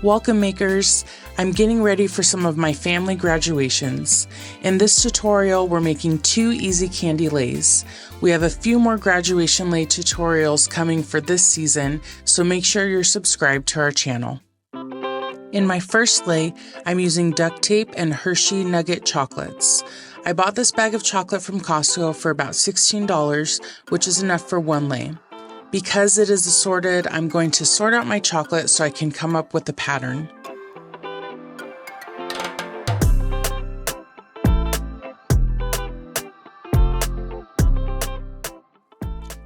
Welcome makers! I'm getting ready for some of my family graduations. In this tutorial, we're making 2 easy candy leis. We have a few more graduation lei tutorials coming for this season, so make sure you're subscribed to our channel. In my first lei, I'm using duct tape and Hershey nugget chocolates. I bought this bag of chocolate from Costco for about $16, which is enough for 1 lei. Because it is assorted, I'm going to sort out my chocolate so I can come up with a pattern.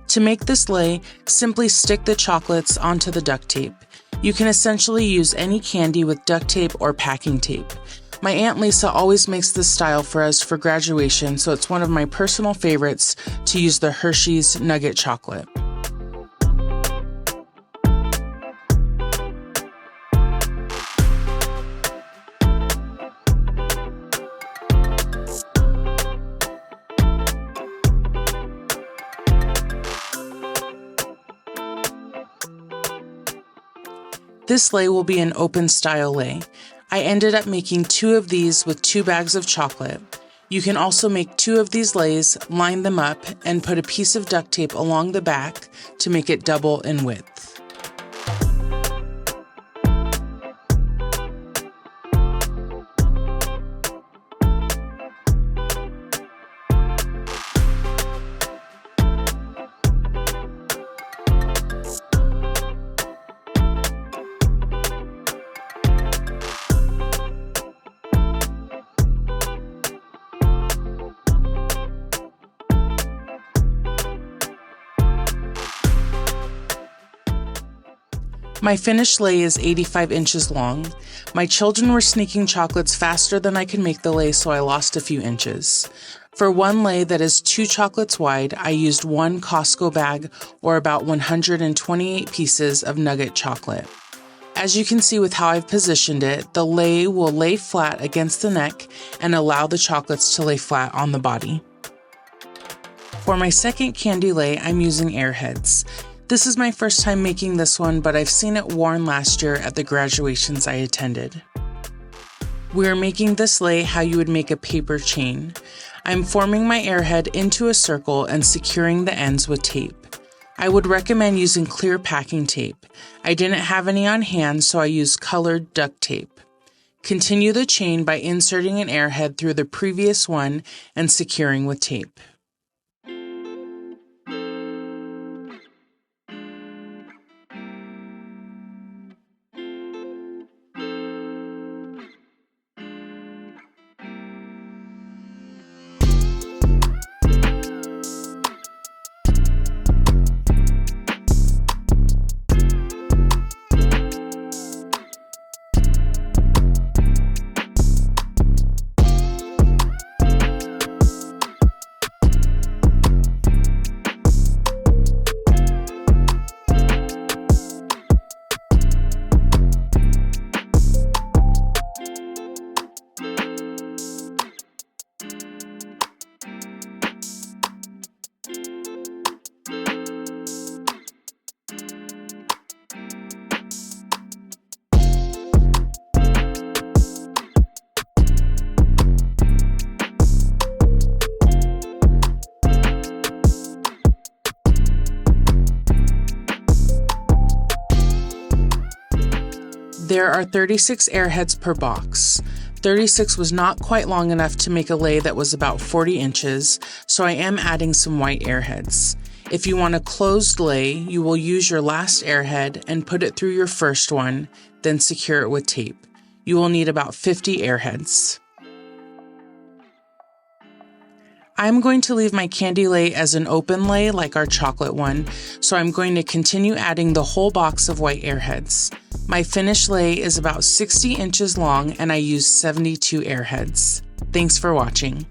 To make this lei, simply stick the chocolates onto the duct tape. You can essentially use any candy with duct tape or packing tape. My Aunt Lisa always makes this style for us for graduation, so it's one of my personal favorites to use the Hershey's nugget chocolate. This lei will be an open style lei. I ended up making 2 of these with 2 bags of chocolate. You can also make 2 of these leis, line them up, and put a piece of duct tape along the back to make it double in width. My finished lei is 85 inches long. My children were sneaking chocolates faster than I could make the lei, so I lost a few inches. For 1 lei that is 2 chocolates wide, I used 1 Costco bag, or about 128 pieces of nugget chocolate. As you can see with how I've positioned it, the lei will lay flat against the neck and allow the chocolates to lay flat on the body. For my second candy lei, I'm using airheads. This is my first time making this one, but I've seen it worn last year at the graduations I attended. We're making this lei how you would make a paper chain. I'm forming my airhead into a circle and securing the ends with tape. I would recommend using clear packing tape. I didn't have any on hand, so I used colored duct tape. Continue the chain by inserting an airhead through the previous one and securing with tape. There are 36 airheads per box. 36 was not quite long enough to make a lei that was about 40 inches, so I am adding some white airheads. If you want a closed lei, you will use your last airhead and put it through your first one, then secure it with tape. You will need about 50 airheads. I'm going to leave my candy lei as an open lei like our chocolate one, so I'm going to continue adding the whole box of white airheads. My finished lei is about 60 inches long and I used 72 airheads. Thanks for watching.